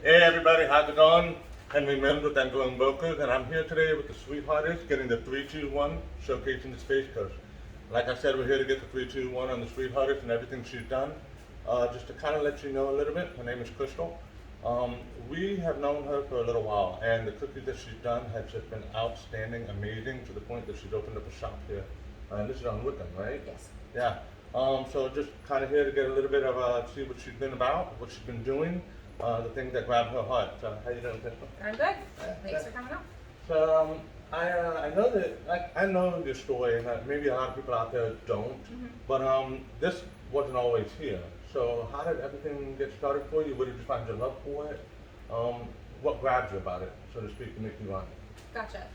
Hey everybody, how's it going? Henry Mims with Angling Brokers, and I'm here today with the Sweet Heartist, getting the 321, showcasing the Space Coast. Like I said, we're here to get the 321 on the Sweet Heartist and everything she's done. Just to kind of let you know a little bit, her name is Crystal. We have known her for a little while, and the cookies that she's done have just been outstanding, amazing, to the point that she's opened up a shop here. And this is on Wickham, right? Yes. Yeah. So just kind of here to get a little bit of see what she's been about, what she's been doing, the things that grab her heart. So how you doing, Crystal? I'm good. Thanks for coming out. So I know that I know your story, and maybe a lot of people out there don't. But this wasn't always here. So how did everything get started for you? Where did you find your love for it? What grabbed you about it, so to speak, to make you run? Gotcha.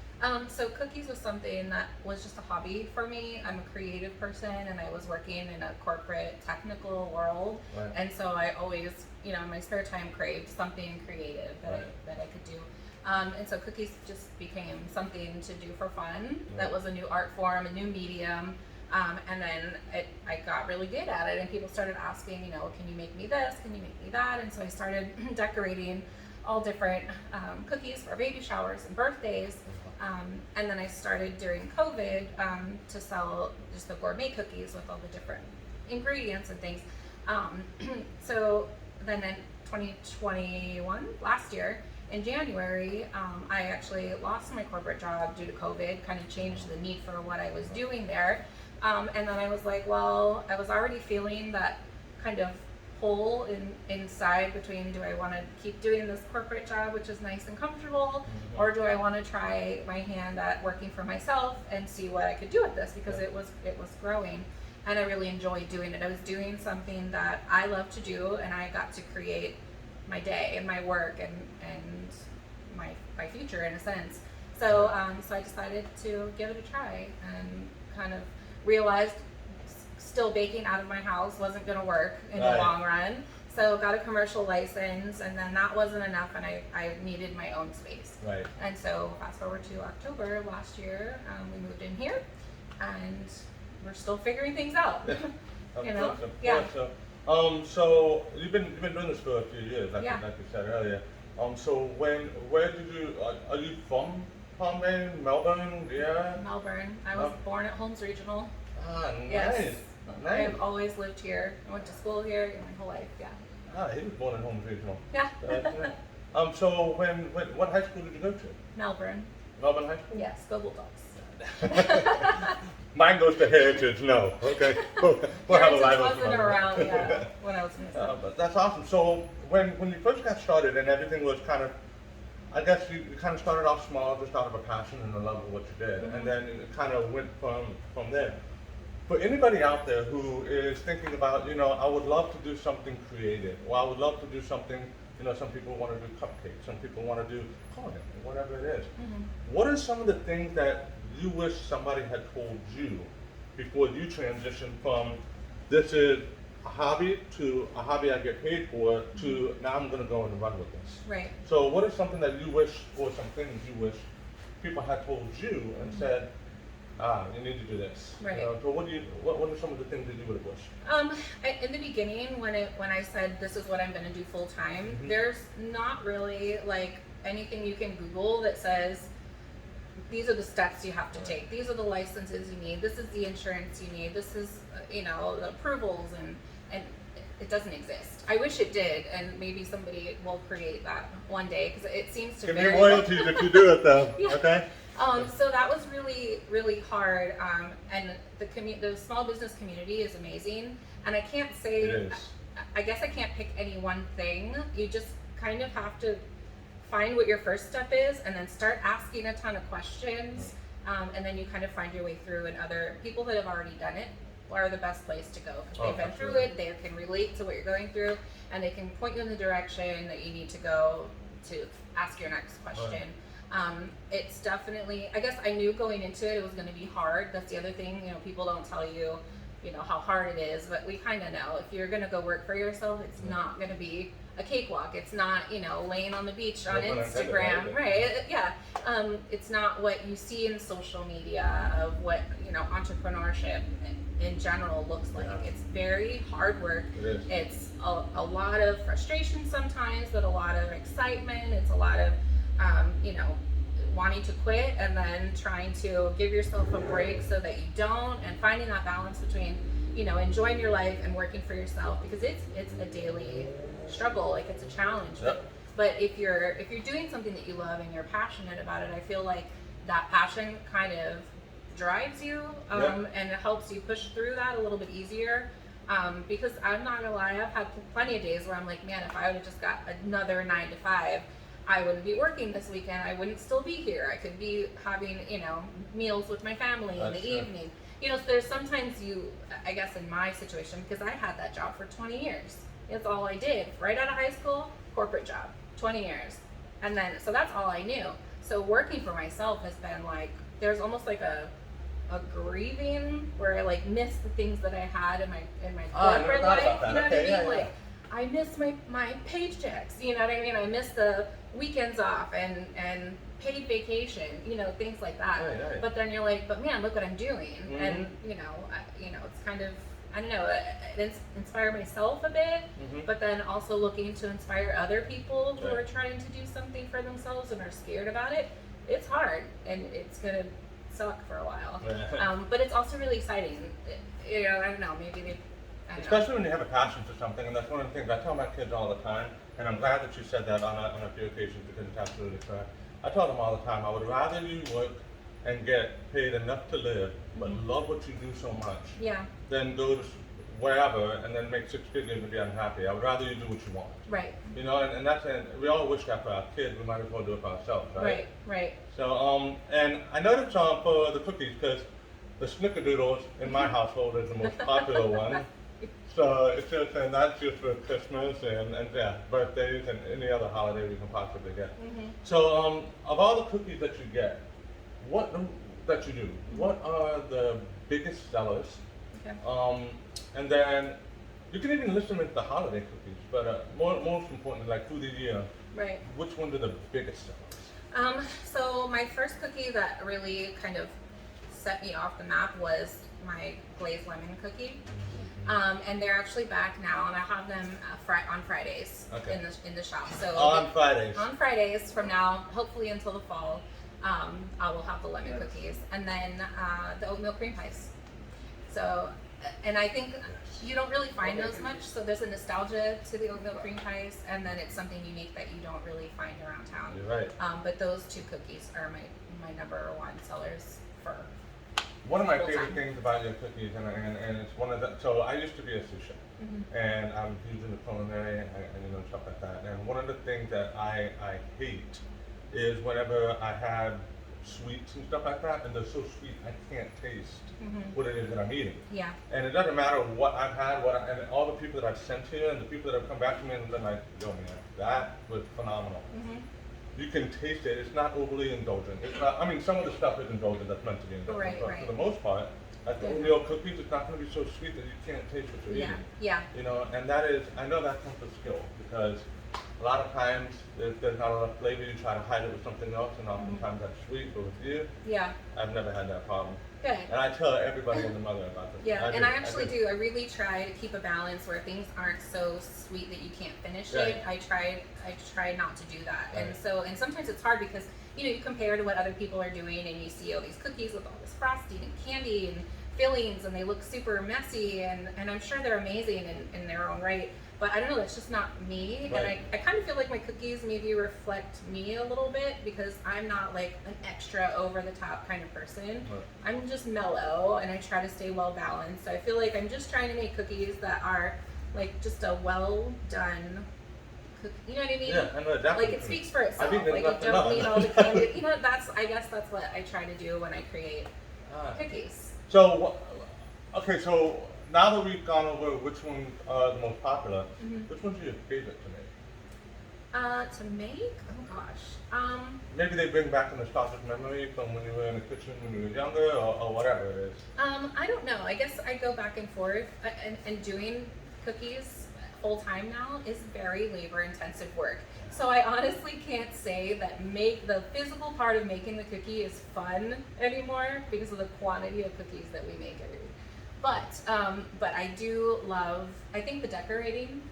So cookies was something that was just a hobby for me. I'm a creative person, and I was working in a corporate technical world, Right. and so I always, in my spare time, craved something creative that I could do. And so cookies just became something to do for fun. Right. That was a new art form, a new medium. And then I got really good at it, and people started asking, can you make me this? Can you make me that? And so I started decorating all different cookies for baby showers and birthdays. And then I started during COVID to sell just the gourmet cookies with all the different ingredients and things. So then in 2021, last year, in January, I actually lost my corporate job due to COVID, kind of changed the need for what I was doing there. And then I was like, well, I was already feeling that kind of hole inside between, do I want to keep doing this corporate job, which is nice and comfortable, or do I want to try my hand at working for myself and see what I could do with this, because it was growing, and I really enjoyed doing it. I was doing something that I love to do, and I got to create my day and my work and my future in a sense. So I decided to give it a try, and kind of realized still baking out of my house wasn't going to work in the long run. So got a commercial license, and then that wasn't enough, and I needed my own space. Right. And so fast forward to October of last year, we moved in here, and we're still figuring things out. Yeah. So you've been doing this for a few years, like you said earlier. So where did you? Are you from Palm Bay, Melbourne? Yeah. Melbourne. I was born at Holmes Regional. Ah, nice. Yes. Nice. I have always lived here. I went to school here my whole life. Yeah. Ah, he was born in Holmes Regional. Yeah. So what high school did you go to? Melbourne. Melbourne High School? Yes, go Bulldogs. Mine goes to Heritage. No. Okay. We'll have a live wasn't around when I was in the But that's awesome. So when you first got started and everything was kind of, I guess you kind of started off small, just out of a passion and a love of what you did, and then it kind of went from there. For anybody out there who is thinking about, I would love to do something creative, or I would love to do something, some people want to do cupcakes, some people want to do clothing, whatever it is. What are some of the things that you wish somebody had told you before you transitioned from this is a hobby to a hobby I get paid for to now I'm going to go and run with this? Right. So what is something that you wish, or some things you wish people had told you and said, you need to do this? Right. So what are some of the things that you would have wished? In the beginning, when I said this is what I'm going to do full time, there's not really like anything you can Google that says these are the steps you have to take. These are the licenses you need. This is the insurance you need. This is the approvals, and it doesn't exist. I wish it did, and maybe somebody will create that one day, because it seems to give vary. me royalties if you do it though. Yeah. Okay. So that was really, really hard, and the small business community is amazing, and I can't say, It is. I guess I can't pick any one thing. You just kind of have to find what your first step is, and then start asking a ton of questions, and then you kind of find your way through, and other people that have already done it are the best place to go, because they've been through it, they can relate to what you're going through, and they can point you in the direction that you need to go to ask your next question. It's definitely, I guess I knew going into it was going to be hard. That's the other thing, people don't tell you, how hard it is, but we kind of know if you're going to go work for yourself, it's not going to be a cakewalk. It's not, you know, laying on the beach on No pun intended, Instagram, right? right? Yeah. It's not what you see in social media of what, you know, entrepreneurship in general looks like. Yeah. It's very hard work. It is. It's a lot of frustration sometimes, but a lot of excitement. It's a lot of, you know, wanting to quit and then trying to give yourself a break so that you don't, and finding that balance between, you know, enjoying your life and working for yourself, because it's a daily struggle. Like, it's a challenge. Yep. But if you're doing something that you love and you're passionate about it, I feel like that passion kind of drives you, and it helps you push through that a little bit easier. Because I'm not gonna lie, I've had plenty of days where I'm like, man, if I would have just got another 9 to 5, I wouldn't be working this weekend. I wouldn't still be here. I could be having, you know, meals with my family in the evening. You know, so there's sometimes I guess in my situation, because I had that job for 20 years. It's all I did. Right out of high school, corporate job, 20 years. And then, so that's all I knew. So working for myself has been like, there's almost like a grieving where I like miss the things that I had in my corporate life. You know what I mean? Like, I miss my paychecks, you know what I mean? I miss the weekends off and paid vacation, you know, things like that. Right. But then you're like, but man, look what I'm doing. And you know, it's kind of, I don't know, it inspired myself a bit, but then also looking to inspire other people who are trying to do something for themselves and are scared about it. It's hard, and it's gonna suck for a while. But it's also really exciting. You know, I don't know, Especially when you have a passion for something, and that's one of the things I tell my kids all the time, and I'm glad that you said that on a few occasions, because it's absolutely correct. I tell them all the time, I would rather you work and get paid enough to live, but love what you do so much, than go to wherever and then make 6 figures and be unhappy. I would rather you do what you want. Right. You know, and that's it. We all wish that for our kids. We might as well do it for ourselves, right? Right. So, and I noticed for the cookies, because the snickerdoodles in my household is the most popular one. So it's just, and that's just for Christmas and birthdays and any other holiday we can possibly get. So of all the cookies that you get, what are the biggest sellers? Okay. And then you can even list them into the holiday cookies, but most importantly, like through the year, Right. which ones are the biggest sellers? So my first cookie that really kind of set me off the map was my glazed lemon cookie. And they're actually back now, and I have them on Fridays in the shop. So on Fridays from now, hopefully until the fall, I will have the lemon cookies, and then the oatmeal cream pies. So, and I think you don't really find those much. So there's a nostalgia to the oatmeal cream pies, and then it's something unique that you don't really find around town. You're right. But those 2 cookies are my number 1 sellers for. One of my favorite things about your cookies, and it's one of the, so I used to be a sous chef, and I'm huge into culinary and stuff like that. And one of the things that I hate is whenever I have sweets and stuff like that, and they're so sweet I can't taste what it is that I'm eating. Yeah. And it doesn't matter what I've had, and all the people that I've sent here, and the people that have come back to me and been like, yo man, that was phenomenal. You can taste it. It's not overly indulgent. It's not. I mean, some of the stuff is indulgent. That's meant to be indulgent. But for the most part, like the oatmeal cookies, it's not going to be so sweet that you can't taste what you're eating. Yeah. You know, and that is. I know that comes with skill, because a lot of times there's not enough flavor. You try to hide it with something else, and oftentimes that's sweet. But with you, I've never had that problem. Good. And I tell everybody in the mother about this. Yeah, I actually do. I really try to keep a balance where things aren't so sweet that you can't finish it. I try not to do that. And sometimes it's hard because, you know, you compare to what other people are doing, and you see all these cookies with all this frosting and candy and fillings, and they look super messy, and I'm sure they're amazing in their own right. But I don't know, that's just not me. Right. And I kind of feel like my cookies maybe reflect me a little bit, because I'm not like an extra over the top kind of person. Right. I'm just mellow, and I try to stay well balanced. So I feel like I'm just trying to make cookies that are like just a well done cookie. You know what I mean? Yeah, I know exactly. Like, it speaks for itself. Like, you left don't need all the candy. You know, I guess that's what I try to do when I create cookies. So, okay, so now that we've gone over which ones are the most popular, which ones are your favorite to make? To make? Oh gosh. Maybe they bring back a nostalgic memory from when you were in the kitchen when you were younger, or whatever it is. I don't know. I guess I go back and forth and doing cookies full time now is very labor intensive work. So I honestly can't say that the physical part of making the cookie is fun anymore because of the quantity of cookies that we make every week. But I do love, I think, the decorating,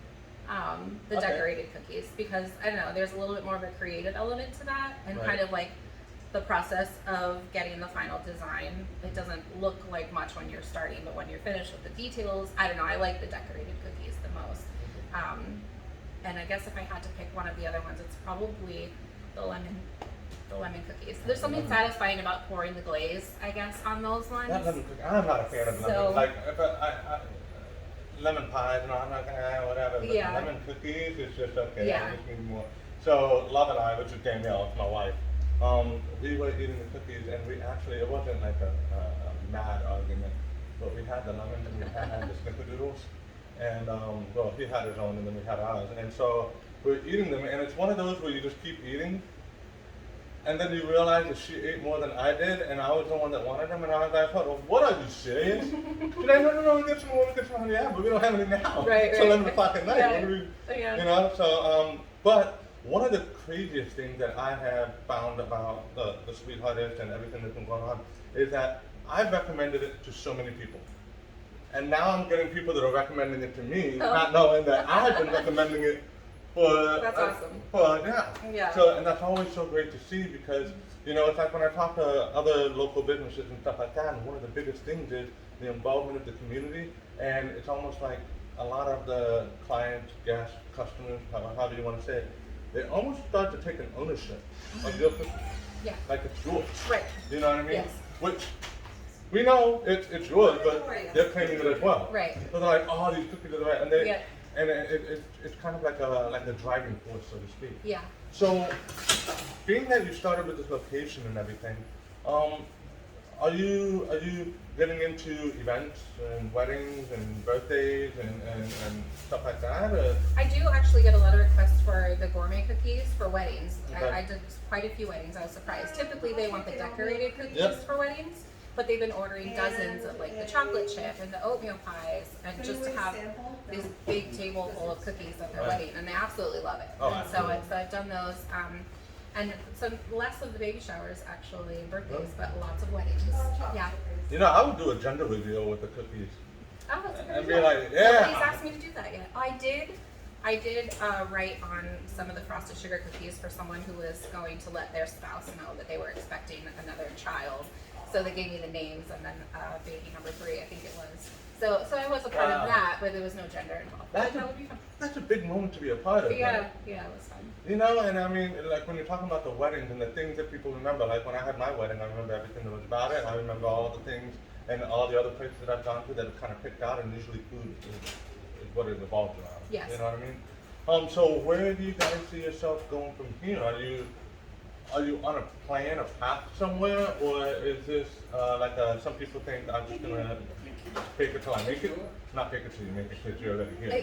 decorated cookies, because I don't know, there's a little bit more of a creative element to that, and kind of like the process of getting the final design. It doesn't look like much when you're starting, but when you're finished with the details, I don't know, I like the decorated cookies the most. And I guess if I had to pick one of the other ones, it's probably the lemon cookies. There's something satisfying about pouring the glaze, I guess, on those ones. That lemon cookie, I'm not a fan of lemon. Like, if I lemon pies, and I'm like, whatever. But lemon cookies is just okay. I just need more. So Love and I, which is Danielle, it's my wife, we were eating the cookies, and we actually, it wasn't like a mad argument, but we had the lemon and we had the snickerdoodles. And well, he had his own, and then we had ours. And so we're eating them, and it's one of those where you just keep eating, and then you realize that she ate more than I did, and I was the one that wanted them, and I was like, well, what, are you serious? She's like, no, get some more, yeah, but we don't have any now. It's 11 o'clock at night. What do we, you know, so, but one of the craziest things that I have found about the Sweet Heartist and everything that's been going on is that I've recommended it to so many people. And now I'm getting people that are recommending it to me, not knowing that I've been recommending it for. That's awesome. Yeah. So, and that's always so great to see, because, you know, it's like when I talk to other local businesses and stuff like that, and one of the biggest things is the involvement of the community, and it's almost like a lot of the clients, guests, customers, however you want to say it, they almost start to take an ownership of your cookie. Yeah. Like it's yours. Right. You know what I mean? Yes. Which, we know it's yours, but they're claiming it as well. Right. So they're like, oh, these cookies are right, and they, and it's kind of like a driving force, so to speak. Yeah. So, being that you started with this location and everything, are you getting into events and weddings and birthdays and stuff like that? Or? I do actually get a lot of requests for the gourmet cookies for weddings. Okay. I did quite a few weddings. I was surprised. Typically, they want the decorated cookies for weddings, but they've been ordering dozens of like the chocolate chip and the oatmeal pies, and just to have this big table full of cookies at their wedding, and they absolutely love it. Oh, and so I've done those. And some less of the baby showers actually, and birthdays, but lots of weddings. Yeah. You know, I would do a gender reveal with the cookies. Oh, that's a good And be idea. like, yeah. Nobody's asked me to do that yet. I did write on some of the frosted sugar cookies for someone who was going to let their spouse know that they were expecting another child. So they gave me the names, and then baby number 3, I think it was. So I was a part of that, but there was no gender involved. That would be fun. That's a big moment to be a part of. Yeah, right? yeah, it was fun. You know, and I mean, like when you're talking about the weddings and the things that people remember, like when I had my wedding, I remember everything that was about it. I remember all the things and all the other places that I've gone to that are kind of picked out, and usually food is what it evolves around. Yes. You know what I mean? So where do you guys see yourself going from here? Are you on a plan, a path somewhere, or is this like some people think I'm just gonna fake it till I make it? Not fake it till you make it, because you're already here.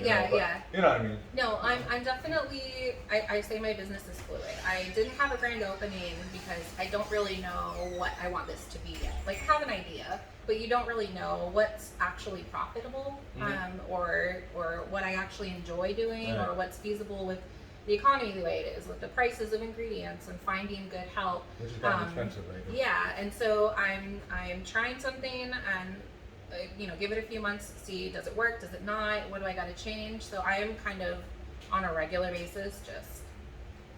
You know what I mean? No, I'm definitely, I say my business is fluid. I didn't have a grand opening because I don't really know what I want this to be yet. Like, I have an idea, but you don't really know what's actually profitable, or what I actually enjoy doing, or what's feasible with the economy the way it is, with the prices of ingredients and finding good help. Which is gotten expensive lately. Yeah, and so I'm trying something, and give it a few months, see, does it work, does it not, what do I got to change? So I am kind of on a regular basis just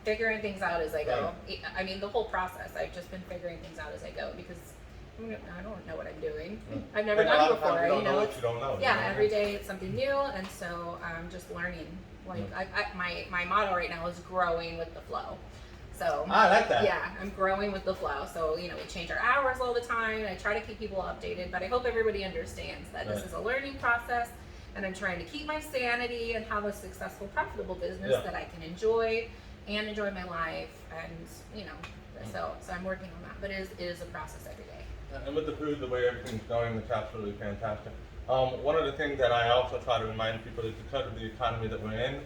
figuring things out as I go. I mean, the whole process, I've just been figuring things out as I go, because I don't know what I'm doing. I've never done it before. You know what you don't know. Yeah, every day it's something new, and so I'm just learning. Like my motto right now is growing with the flow. So I like that. Yeah, I'm growing with the flow. So we change our hours all the time. I try to keep people updated, but I hope everybody understands that this is a learning process, and I'm trying to keep my sanity and have a successful, profitable business that I can enjoy and enjoy my life, and so I'm working on that. But it is a process every day. And with the food, the way everything's going, it's absolutely fantastic. One of the things that I also try to remind people is, because of the economy that we're in,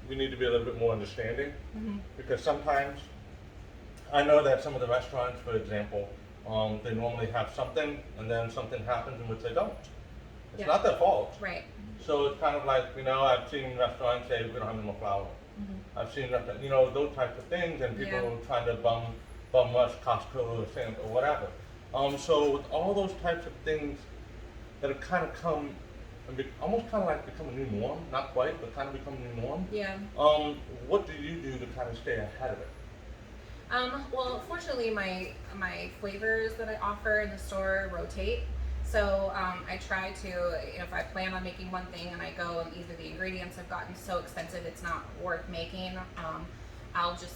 we need to be a little bit more understanding, because sometimes I know that some of the restaurants, for example, they normally have something, and then something happens in which they don't. It's Yeah. not their fault. Right. So it's kind of like, I've seen restaurants say we don't have any more flour. I've seen restaurants, those types of things, and people Yeah. trying to bum rush Costco or whatever. So with all those types of things that have kind of come, and almost kind of like become a new norm, not quite, but kind of become a new norm. Yeah. What do you do to kind of stay ahead of it? Well, fortunately, my flavors that I offer in the store rotate. So I try to, if I plan on making one thing and I go and either the ingredients have gotten so expensive it's not worth making, I'll just,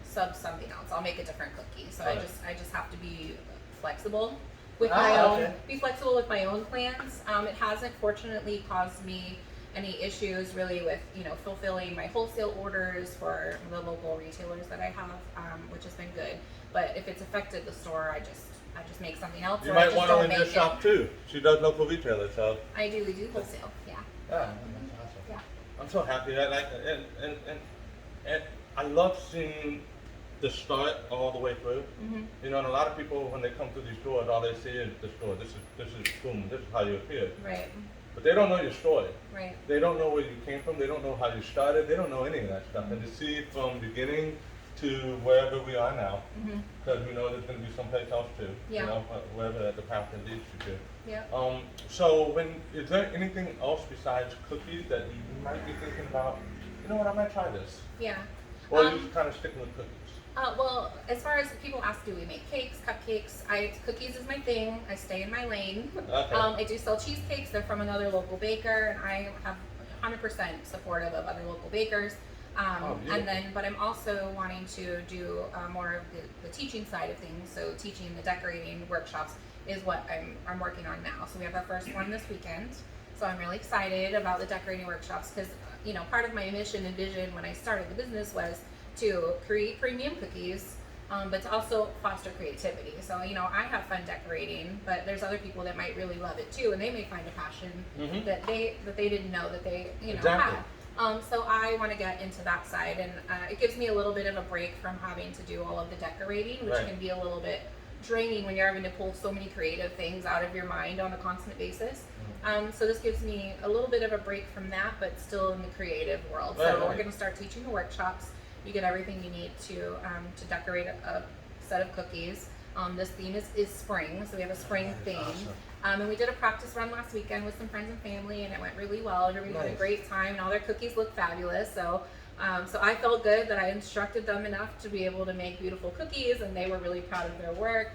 sub something else. I'll make a different cookie. So Right. I just have to be flexible with my own, okay. be flexible with my own plans. It hasn't fortunately caused me any issues really with fulfilling my wholesale orders for the local retailers that I have, which has been good. But if it's affected the store, I just make something else. You or I might just want to don't in your make it. shop too. She does local retailers, so. I do. We do wholesale. Yeah. Yeah, that's awesome. Yeah. I'm so happy. And I love seeing the start all the way through. And a lot of people when they come to these stores, all they see is the store. This is boom. This is how you appear. Right. But they don't know your story. Right. They don't know where you came from. They don't know how you started. They don't know any of that stuff. And to see from beginning to wherever we are now, because we know there's going to be someplace else too. Yeah. Wherever the path can lead you to. Yeah. So is there anything else besides cookies that you might be thinking about? You know what? I might try this. Yeah. Or you just kind of sticking with cookies. Well, as far as people ask, do we make cakes, cupcakes? Cookies is my thing. I stay in my lane. Okay. I do sell cheesecakes. They're from another local baker, and I have 100% supportive of other local bakers. But I'm also wanting to do more of the teaching side of things. So teaching the decorating workshops is what I'm working on now. So we have our first one this weekend. So I'm really excited about the decorating workshops because part of my mission and vision when I started the business was to create premium cookies, but to also foster creativity. So I have fun decorating, but there's other people that might really love it too, and they may find a passion that they didn't know that they Exactly. had. So I want to get into that side, and it gives me a little bit of a break from having to do all of the decorating, which Right. can be a little bit draining when you're having to pull so many creative things out of your mind on a constant basis. So this gives me a little bit of a break from that, but still in the creative world. Right, So right. we're going to start teaching the workshops. You get everything you need to decorate a set of cookies. This theme is spring, so we have a spring theme. Awesome. And we did a practice run last weekend with some friends and family, and it went really well. Everybody had a Nice. great time, and all their cookies looked fabulous. So I felt good that I instructed them enough to be able to make beautiful cookies, and they were really proud of their work.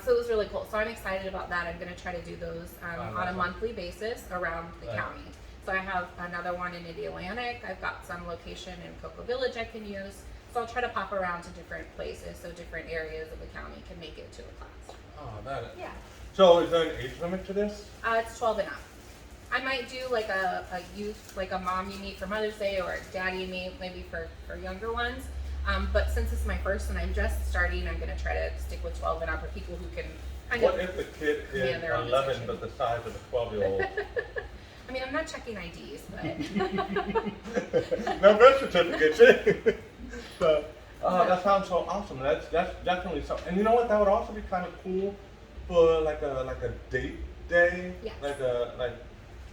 So it was really cool. So I'm excited about that. I'm going to try to do those on a monthly basis around the Right. county. So I have another one in Mid-Atlantic. I've got some location in Cocoa Village I can use. So I'll try to pop around to different places so different areas of the county can make it to a class. Oh, that. Yeah. So is there an age limit to this? It's 12 and up. I might do like a youth, like a mom you meet for Mother's Day or a daddy you meet maybe for younger ones. But since it's my first and I'm just starting, I'm going to try to stick with 12 and up for people who can kind What of if the kid is command their own 11 decision. but the size of a 12-year-old? I mean, I'm not checking IDs, but No birth certificates. Eh? So, that sounds so awesome. That's definitely something. And you know what? That would also be kind of cool for like a date day. Yes.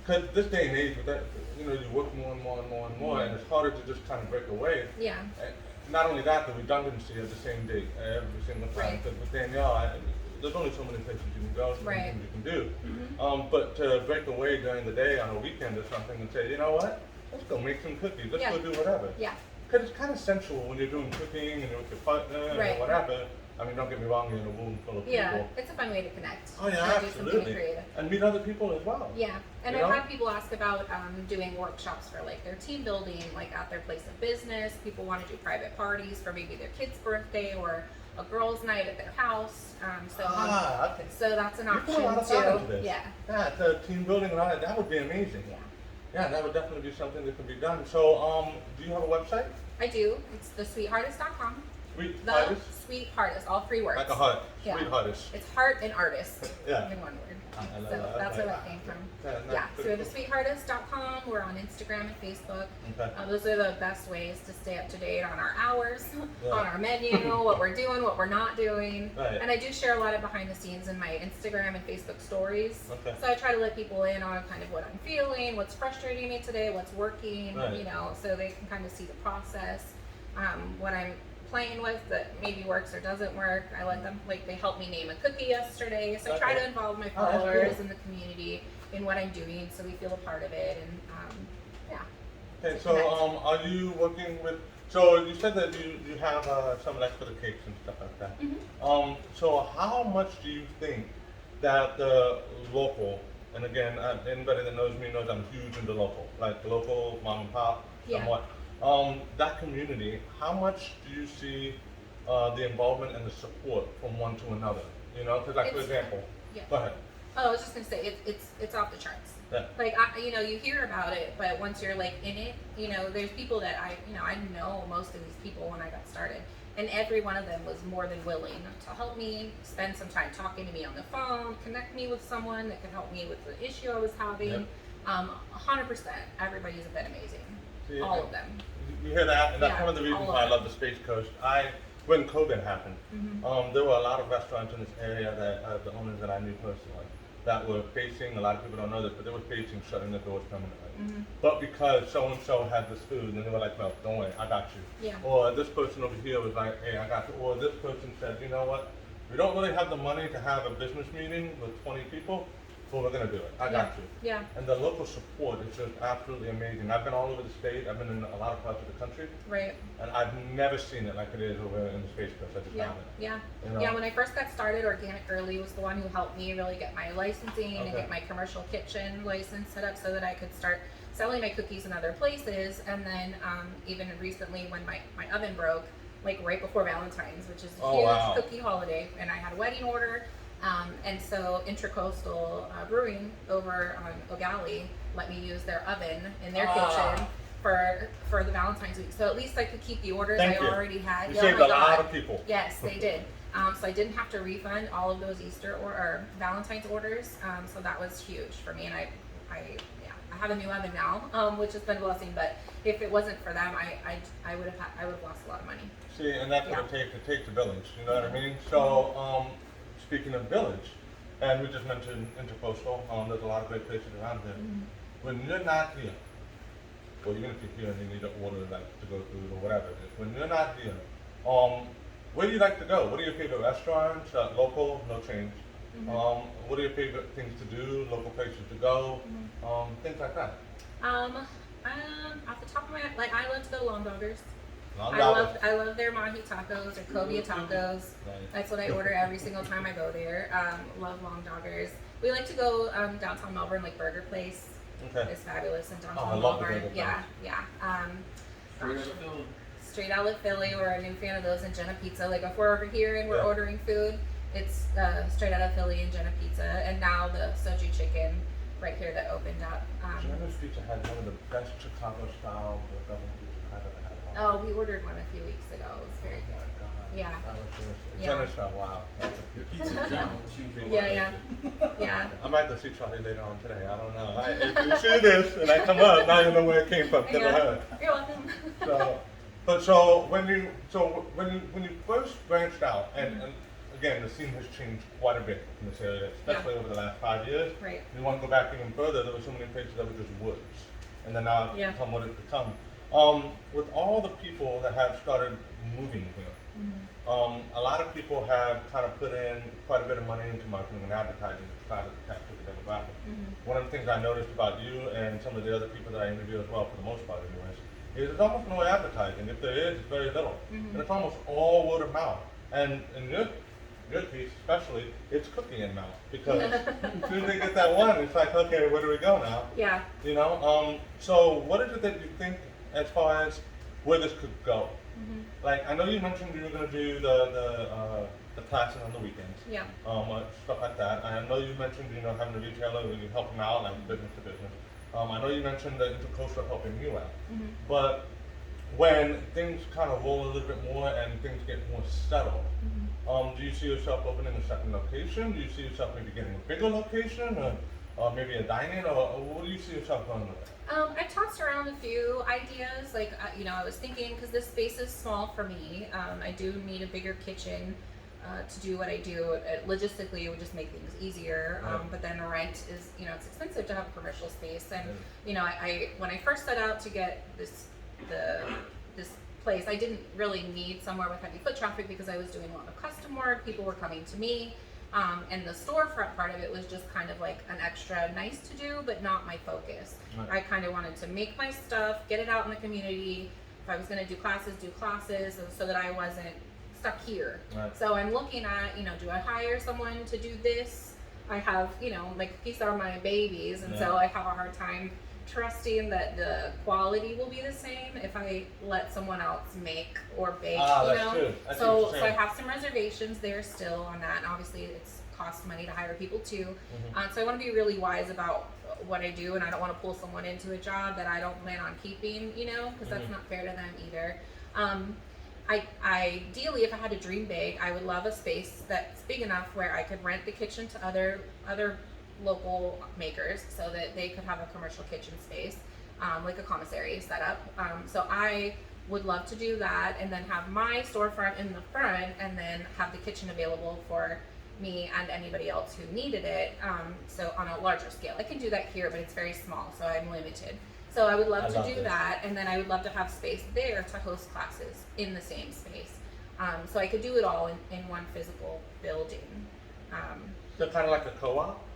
Because this day and age, with that, you work more and more and more and more, and it's harder to just kind of break away. yeah. And not only that, the redundancy of the same date every single time. Right. Because with Danielle, there's only so many places you can go, so many Right. things you can do. But to break away during the day on a weekend or something and say, you know what? Let's go make some cookies. Let's Yeah. go do whatever. Yeah. Because it's kind of sensual when you're doing cooking and you're with your partner Right. or whatever. I mean, don't get me wrong, you're in a room full of Yeah. people. It's a fun way to connect. Oh yeah, and do something absolutely. creative. And meet other people as well. Yeah, and You I've know? had people ask about doing workshops for like their team building, like at their place of business. People want to do private parties for maybe their kid's birthday or a girls' night at their house. Okay. So that's an You option put a lot of thought too. into this. Yeah, Yeah, the team building and all that, that would be amazing. yeah. Yeah, that would definitely be something that could be done. So, do you have a website? I do. It's thesweetheartist.com. Sweet The Heartist? Sweet Heartist, all three words. Like a heart. Yeah. Sweet Heartist. It's heart and artist Yeah. in one word. love So that. that's where that came from. Yeah, so we're the sweetheartist.com. We're on Instagram and Facebook. Okay. Those are the best ways to stay up to date on our hours, Yeah. on our menu, what we're doing, what we're not doing. Right. And I do share a lot of behind the scenes in my Instagram and Facebook stories. Okay. So I try to let people in on kind of what I'm feeling, what's frustrating me today, what's working, Right. you know, so they can kind of see the process. What I'm playing with that maybe works or doesn't work. I let them, like, they helped me name a cookie yesterday. So I try Okay. to involve my Oh, that's followers cool. and the community in what I'm doing so we feel a part of it. And yeah. Okay, to so connect. are you working with? So you said that you have some like for the cakes and stuff like that. Mhm. So how much do you think that the local, and again, anybody that knows me knows I'm huge into local, like local mom and pop, Yeah. somewhat. That community, how much do you see the involvement and the support from one to another? You know, because like for It's- example, yeah. go ahead. Oh, I was just gonna say it's off the charts. Yeah. Like you know, you hear about it, but once you're like in it, you know, there's people that I know most of these people when I got started, and every one of them was more than willing to help me, spend some time talking to me on the phone, connect me with someone that could help me with the issue I was having. 100%. Everybody's been amazing. See, All of them. You hear that, and that's Yeah, one of the reasons all of why I them. love the Space Coast. When COVID happened, Mhm. there were a lot of restaurants in this area that the owners that I knew personally that were facing. A lot of people don't know this, but they were facing shutting their doors permanently. Mhm. But because so and so had this food, and they were like, "No, don't worry, I got you." Yeah. Or this person over here was like, "Hey, I got you." Or this person said, "You know what? We don't really have the money to have a business meeting with 20 people, but we're gonna do it. I got you." Yeah. And the local support is just absolutely amazing. I've been all over the state. I've been in a lot of parts of the country, Right. and I've never seen it like it is over in the Space Coast. I just Yeah, haven't. yeah, You know? yeah. When I first got started, Organic Girly was the one who helped me really get my licensing and Okay. get my commercial kitchen license set up so that I could start selling my cookies in other places. And then even recently, when my oven broke, like right before Valentine's, which is a Oh, huge wow. cookie holiday, and I had a wedding order. And so Intracoastal Brewing over on O'Galley let me use their oven in their kitchen for the Valentine's week. So at least I could keep the orders Thank I you. already had. You Yeah, oh saved my a lot God. of people. Yes, they did. So I didn't have to refund all of those Easter or Valentine's orders. So that was huge for me. And I have a new oven now, which has been a blessing. But if it wasn't for them, I would have lost a lot of money. See, and that's what Yeah. it takes a village. You know what I mean? So, speaking of village, and we just mentioned Intercoastal. There's a lot of great places around here. When you're not here, well, even if you're here and you need to order like to go through or whatever it is, when you're not here, where do you like to go? What are your favorite restaurants? Local, no change. What are your favorite things to do? Local places to go? Things like that. Off the top of my head, like I love to go to Long Doggers. Long I love their mahi tacos or cobia tacos. Nice. That's what I order every single time I go there. Love Long Doggers. We like to go downtown Melbourne, like Burger Place. Okay. It's fabulous in I downtown love the Melbourne. Burger Yeah, yeah. Straight Outlet Philly, we're a new fan of those, and Jenna Pizza. Like if we're over here and we're Yeah. ordering food, it's Straight Out of Philly and Jenna Pizza, and now the soju chicken right here that opened up. Jenna's Pizza has one of the best Chicago style burger pizza I've ever had. Oh, we ordered one a few weeks ago. It was very good. Yeah. Yeah. Jenna's style, wow. Yeah. I might go see Charlie later on today. I don't know. If you see this and I come up, now you know where it came from. Never heard. You're welcome. So when you first branched out, and again the scene has changed quite a bit in this area, especially over the last 5 years. Right. You want to go back even further, there were so many places that were just woods, and then now it's Yeah. become what it's become. With all the people that have started moving here, a lot of people have kind of put in quite a bit of money into marketing and advertising to try to capture the demographic. One of the things I noticed about you and some of the other people that I interview as well, for the most part anyways, is there's almost no advertising. If there is, it's very little. And it's almost all word of mouth. And in your case especially, it's cookie in mouth. Because as soon as they get that one, it's like, okay, where do we go now? Yeah. You know? So what is it that you think as far as where this could go? Like, I know you mentioned you were going to do the classes on the weekends. Yeah. Stuff like that. I know you mentioned, having a retailer where you help them out, like business to business. I know you mentioned the Intercoastal helping you out. But when things kind of roll a little bit more and things get more settled, Do you see yourself opening a second location? Do you see yourself maybe getting a bigger location, or maybe a dine-in, or what do you see yourself going with it? I tossed around a few ideas. Like, I was thinking, because this space is small for me, I do need a bigger kitchen to do what I do. Logistically, it would just make things easier. Right. But then the rent is, it's expensive to have a commercial space. And I when I first set out to get this place, I didn't really need somewhere with heavy foot traffic because I was doing a lot of custom work. People were coming to me. And the storefront part of it was just kind of like an extra nice to do, but not my focus. Right. I kind of wanted to make my stuff, get it out in the community. If I was going to do classes, so that I wasn't stuck here. Right. So I'm looking at, do I hire someone to do this? I have, my cookies are my babies, and so I have a hard time trusting that the quality will be the same if I let someone else make or bake, That's true. So I have some reservations there still on that, and obviously it's cost money to hire people too. So I want to be really wise about what I do, and I don't want to pull someone into a job that I don't plan on keeping, because that's not fair to them either. Ideally, if I had to dream big, I would love a space that's big enough where I could rent the kitchen to other local makers so that they could have a commercial kitchen space, like a commissary setup. So I would love to do that, and then have my storefront in the front, and then have the kitchen available for me and anybody else who needed it. So on a larger scale, I can do that here, but it's very small, so I'm limited. So I would love to do that, and then I would love to have space there to host classes in the same space. So I could do it all in one physical building. So kind of like a co-op?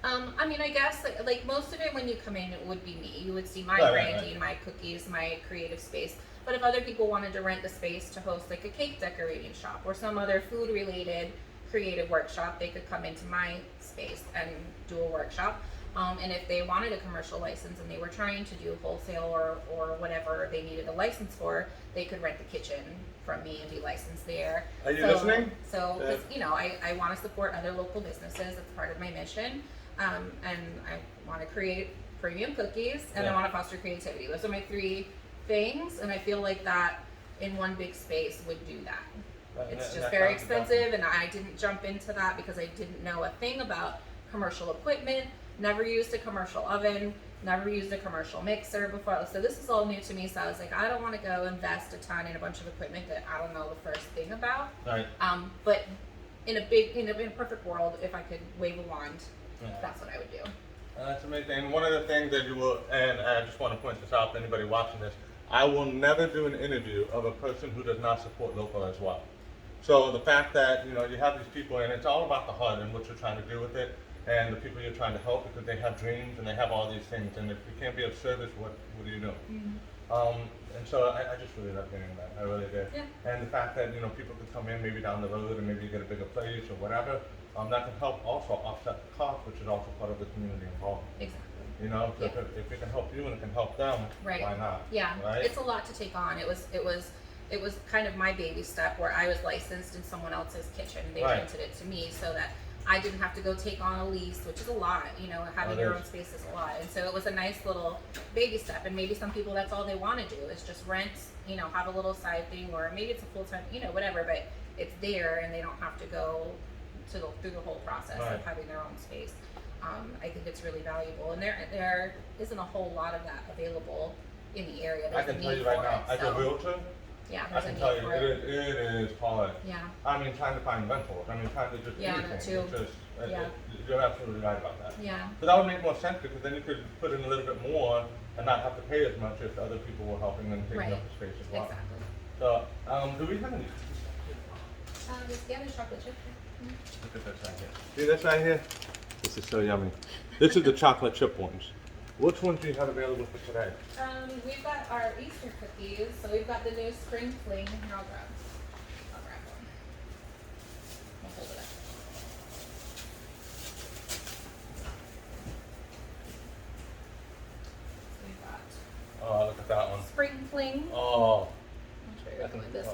I guess like most of it when you come in, it would be me. You would see my branding, my cookies, my creative space. But if other people wanted to rent the space to host like a cake decorating shop or some other food related creative workshop, they could come into my space and do a workshop. And if they wanted a commercial license and they were trying to do wholesale or whatever they needed a license for, they could rent the kitchen from me and be licensed there. Are you listening? So, because I want to support other local businesses. It's part of my mission. And I want to create premium cookies, and I want to foster creativity. Those are my three things, and I feel like that in one big space would do that. It's just very expensive, and I didn't jump into that because I didn't know a thing about commercial equipment, never used a commercial oven, never used a commercial mixer before. So this is all new to me, so I was like, I don't want to go invest a ton in a bunch of equipment that I don't know the first thing about. Right. But in a perfect world, if I could wave a wand, that's what I would do. That's amazing. And one of the things that you will, and I just want to point this out to anybody watching this, I will never do an interview of a person who does not support local as well. So the fact that, you have these people, and it's all about the heart and what you're trying to do with it, and the people you're trying to help, because they have dreams and they have all these things, and if you can't be of service, what do you do? And so I just really love hearing that. I really did. Yeah. And the fact that, people could come in maybe down the road and maybe get a bigger place or whatever, that can help also offset the cost, which is also part of the community involvement. Exactly. So if it can help you and it can help them, right. Why not? Yeah, right? It's a lot to take on. It was kind of my baby step where I was licensed in someone else's kitchen. They rented it to me so that I didn't have to go take on a lease, which is a lot. Having your own space is a lot. And so it was a nice little baby step. And maybe some people, that's all they want to do is just rent, have a little side thing, or maybe it's a full-time, whatever, but it's there and they don't have to go through the whole process of having their own space. I think it's really valuable, and there isn't a whole lot of that available in the area. I can tell you right now, as a realtor, I can tell you, it is hard. Yeah. Trying to find rentals. Trying to just do things. Too. You're absolutely right about that. Yeah. So that would make more sense, because then you could put in a little bit more and not have to pay as much if other people were helping them taking up the space as well. Exactly. So, do we have any? There's chocolate chip. Look at this right here. See this right here? This is so yummy. This is the chocolate chip ones. Which ones do you have available for today? We've got our Easter cookies. So we've got the new Spring Fling. Here, I'll grab one. I'll hold it up. So we've got Oh, look at that one. Spring Fling. Oh. I'll try to go this way.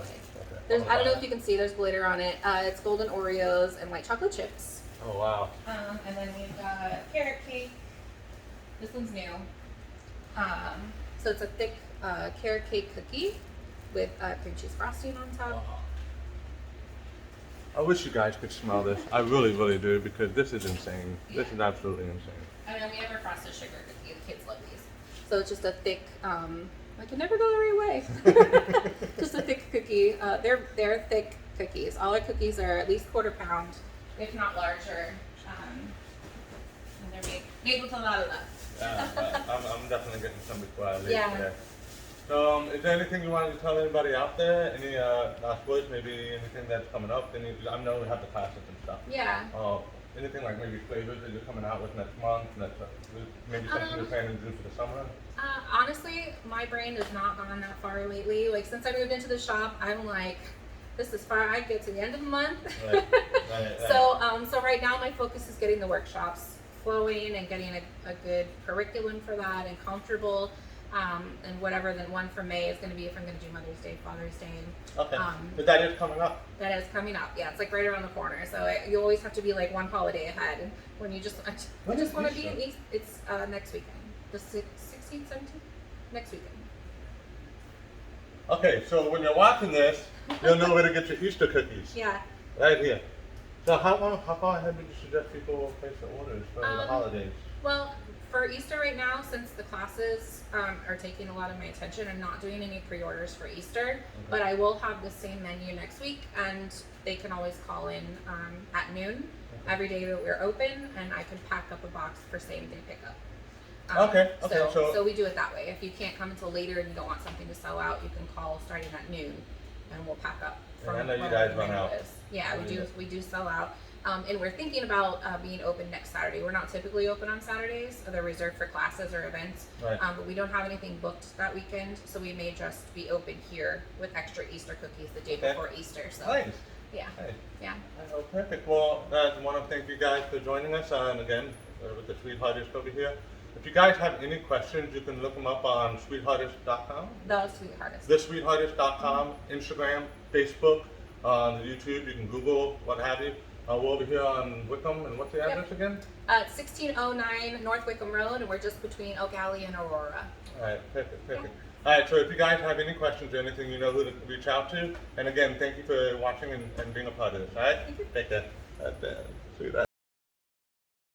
Okay. I don't know if you can see, there's glitter on it. It's golden Oreos and white chocolate chips. Oh, wow. And then we've got carrot cake. This one's new. So it's a thick carrot cake cookie with cream cheese frosting on top. Wow. I wish you guys could smell this. I really, really do, because this is insane. This is absolutely insane. And then we have our frosted sugar cookie. The kids love these. So it's just a thick, I can never go the right way. Just a thick cookie. They're thick cookies. All our cookies are at least quarter pound, if not larger. And they're made with a lot of love. I'm definitely getting some before I leave Yeah. today. So, is there anything you wanted to tell anybody out there? Any last words? Maybe anything that's coming up? I know we have the classes and stuff. Yeah. Anything like maybe flavors that you're coming out with next month? Maybe something you're planning to do for the summer? Honestly, my brain has not gone that far lately. Like since I moved into the shop, I'm like, this is far. I get to the end of the month. Right. So right now my focus is getting the workshops flowing and getting a good curriculum for that and comfortable. And whatever the one for May is going to be, if I'm going to do Mother's Day, Father's Day. Okay. But that is coming up. That is coming up. Yeah, it's like right around the corner. So you always have to be like one holiday ahead when you just I just want to be in East. It's next weekend, the 16th, 17th, next weekend. Okay, so when you're watching this, you'll know where to get your Easter cookies. Yeah. Right here. So how far ahead would you suggest people place their orders for the holidays? Well, for Easter right now, since the classes are taking a lot of my attention, I'm not doing any pre-orders for Easter, but I will have the same menu next week, and they can always call in at noon every day that we're open, and I can pack up a box for same day pickup. Okay. So we do it that way. If you can't come until later and you don't want something to sell out, you can call starting at noon, and we'll pack up. And I know you guys run out. Yeah, we do sell out. And we're thinking about being open next Saturday. We're not typically open on Saturdays. They're reserved for classes or events. Right. But we don't have anything booked that weekend, so we may just be open here with extra Easter cookies the day before Easter. So Nice. yeah. Nice. Yeah. Oh, perfect. Well, I want to thank you guys for joining us, and again, with the Sweet Heartist over here. If you guys have any questions, you can look them up on sweetheartist.com. The Sweet Heartist. TheSweetheartist.com, Instagram, Facebook, on YouTube. You can Google, what have you. We're over here on Wickham, and what's the address again? 1609 North Wickham Road, and we're just between Oak Alley and Aurora. All right, perfect. All right, so if you guys have any questions or anything, you know who to reach out to. And again, thank you for watching and being a part of this. All right, take care. See you.